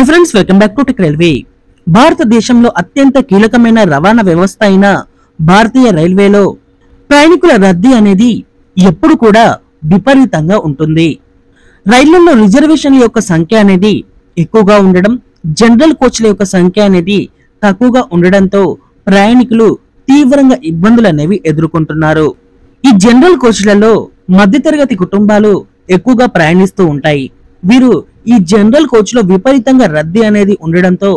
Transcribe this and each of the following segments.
Hi friends, welcome back to tech railway. భారతదేశంలో అత్యంత కీలకమైన రవాణా వ్యవస్థ అయిన భారతీయ రైల్వేలో ప్రయాణికుల రద్దీ అనేది ఎప్పుడు కూడా విపరీతంగా ఉంటుంది. రైళ్లలో రిజర్వేషన్ల యొక్క సంఖ్య అనేది ఎక్కువగా ఉండడం, జనరల్ కోచ్ల యొక్క సంఖ్య అనేది తక్కువగా ఉండడంతో ప్రయాణికులు తీవ్రంగా ఇబ్బందులు అనేవి ఎదుర్కొంటున్నారు. ఈ జనరల్ కోచ్లలో మధ్యతరగతి కుటుంబాలు ఎక్కువగా ప్రయాణిస్తూ ఉంటాయి. వీరు ఈ జనరల్ కోచ్ లో విపరీతంగా రద్దీ అనేది ఉండడంతో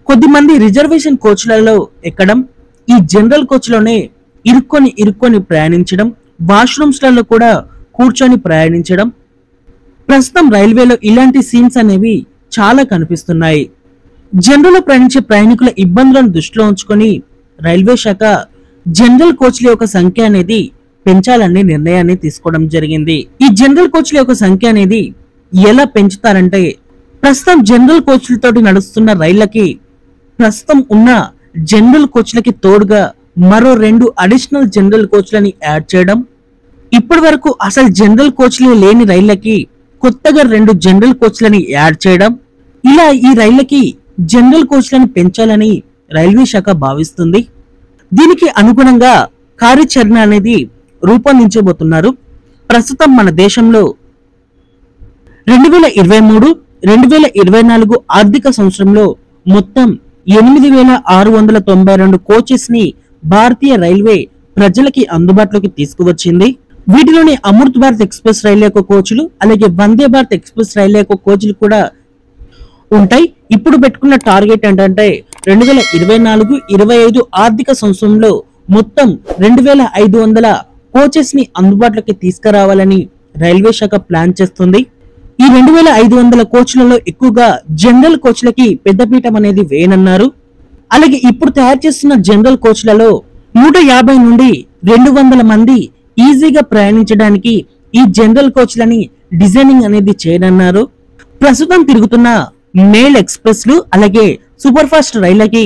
కొద్దిమంది రిజర్వేషన్ కోచ్లలో ఎక్కడం, ఈ జనరల్ కోచ్ లోనే ఇరుక్కొని ప్రయాణించడం, వాష్రూమ్స్ లలో కూడా కూర్చొని ప్రయాణించడం ప్రస్తుతం రైల్వేలో ఇలాంటి సీన్స్ అనేవి చాలా కనిపిస్తున్నాయి. జనరల్ లో ప్రయాణించే ప్రయాణికుల ఇబ్బందులను దృష్టిలో ఉంచుకొని రైల్వే శాఖ జనరల్ కోచ్ల యొక్క సంఖ్య అనేది పెంచాలనే నిర్ణయాన్ని తీసుకోవడం జరిగింది. ఈ జనరల్ కోచ్ల యొక్క సంఖ్య అనేది ఎలా పెంచుతారంటే, ప్రస్తుతం జనరల్ కోచ్లతోటి నడుస్తున్న రైళ్లకి ప్రస్తుతం ఉన్న జనరల్ కోచ్లకి తోడుగా మరో 2 అడిషనల్ జనరల్ కోచ్లని యాడ్ చేయడం, ఇప్పటి వరకు అసలు జనరల్ కోచ్లే లేని రైళ్లకి కొత్తగా 2 జనరల్ కోచ్లని యాడ్ చేయడం, ఇలా ఈ రైళ్లకి జనరల్ కోచ్లను పెంచాలని రైల్వే శాఖ భావిస్తుంది. దీనికి అనుగుణంగా కార్యాచరణ అనేది రూపొందించబోతున్నారు. ప్రస్తుతం మన దేశంలో 2023-2024 ఆర్థిక సంవత్సరంలో మొత్తం 8692 కోచెస్ ని భారతీయ రైల్వే ప్రజలకి అందుబాటులోకి తీసుకువచ్చింది. వీటిలోని అమృత్ భారత్ ఎక్స్ప్రెస్ రైలు యొక్క కోచ్లు, అలాగే వందే భారత్ ఎక్స్ప్రెస్ రైలు యొక్క కోచ్లు కూడా ఉంటాయి. ఇప్పుడు పెట్టుకున్న టార్గెట్ ఏంటంటే 2024-25 ఆర్థిక సంవత్సరంలో మొత్తం 2500 కోచెస్ ని అందుబాటులోకి తీసుకురావాలని రైల్వే శాఖ ప్లాన్ చేస్తుంది. ఈ 2500 కోచ్లలో ఎక్కువగా జనరల్ కోచ్లకి పెద్దపీఠం అనేది వేయనున్నారు. అలాగే ఇప్పుడు తయారు చేస్తున్న జనరల్ కోచ్లలో 150 నుండి 200 మంది ఈజీగా ప్రయాణించడానికి ఈ జనరల్ కోచ్లని డిజైనింగ్ అనేది చేయనున్నారు. ప్రస్తుతం తిరుగుతున్న మెయిల్ ఎక్స్ప్రెస్లు అలాగే సూపర్ ఫాస్ట్ రైళ్లకి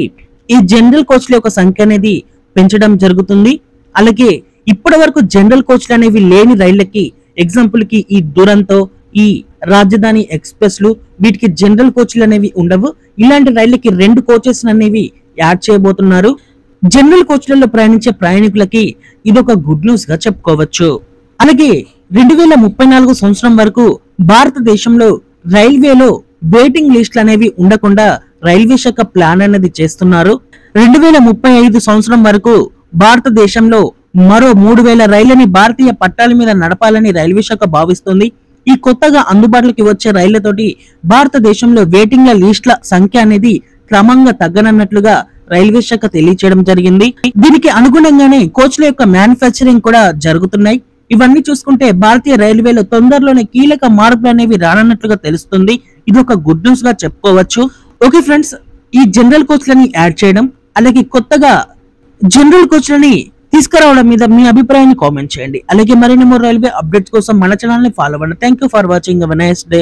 ఈ జనరల్ కోచ్ల యొక్క సంఖ్య అనేది పెంచడం జరుగుతుంది. అలాగే ఇప్పటి వరకు జనరల్ కోచ్లు అనేవి లేని రైళ్లకి, ఎగ్జాంపుల్ కి ఈ దురంతో, ఈ రాజధాని ఎక్స్ప్రెస్లు, వీటికి జనరల్ కోచ్లు అనేవి ఉండవు. ఇలాంటి రైళ్లకి 2 కోచెస్ అనేవి యాడ్ చేయబోతున్నారు. జనరల్ కోచ్లలో ప్రయాణించే ప్రయాణికులకి ఇదొక గుడ్ న్యూస్ గా చెప్పుకోవచ్చు. అలాగే 2034 సంవత్సరం వరకు భారతదేశంలో రైల్వేలో వెయిటింగ్ లిస్టులు అనేవి ఉండకుండా రైల్వే శాఖ ప్లాన్ అనేది చేస్తున్నారు. 2035 సంవత్సరం వరకు భారతదేశంలో మరో 3000 రైళ్లని భారతీయ పట్టాల మీద నడపాలని రైల్వే శాఖ భావిస్తుంది. ఈ కొత్తగా అందుబాటులోకి వచ్చే రైళ్లతోటి భారతదేశంలో వెయిటింగ్ లిస్టుల సంఖ్య అనేది క్రమంగా తగ్గనన్నట్లుగా రైల్వే శాఖ తెలియచేయడం జరిగింది. దీనికి అనుగుణంగానే కోచ్ల యొక్క మ్యానుఫ్యాక్చరింగ్ కూడా జరుగుతున్నాయి. ఇవన్నీ చూసుకుంటే భారతీయ రైల్వేలో తొందరలోనే కీలక మార్పులు అనేవి రానున్నట్లుగా తెలుస్తుంది. ఇది ఒక గుడ్ న్యూస్ గా చెప్పుకోవచ్చు. ఓకే ఫ్రెండ్స్, ఈ జనరల్ కోచ్లని యాడ్ చేయడం అలాగే కొత్తగా జనరల్ కోచ్లని తీసుకురావడం మీద మీ అభిప్రాయాన్ని కామెంట్ చేయండి. అలాగే మరిన్ని రైల్వే అప్డేట్స్ కోసం మన ఛానల్ ని ఫాలో అవ్వండి. Thank you for watching. Have a nice day.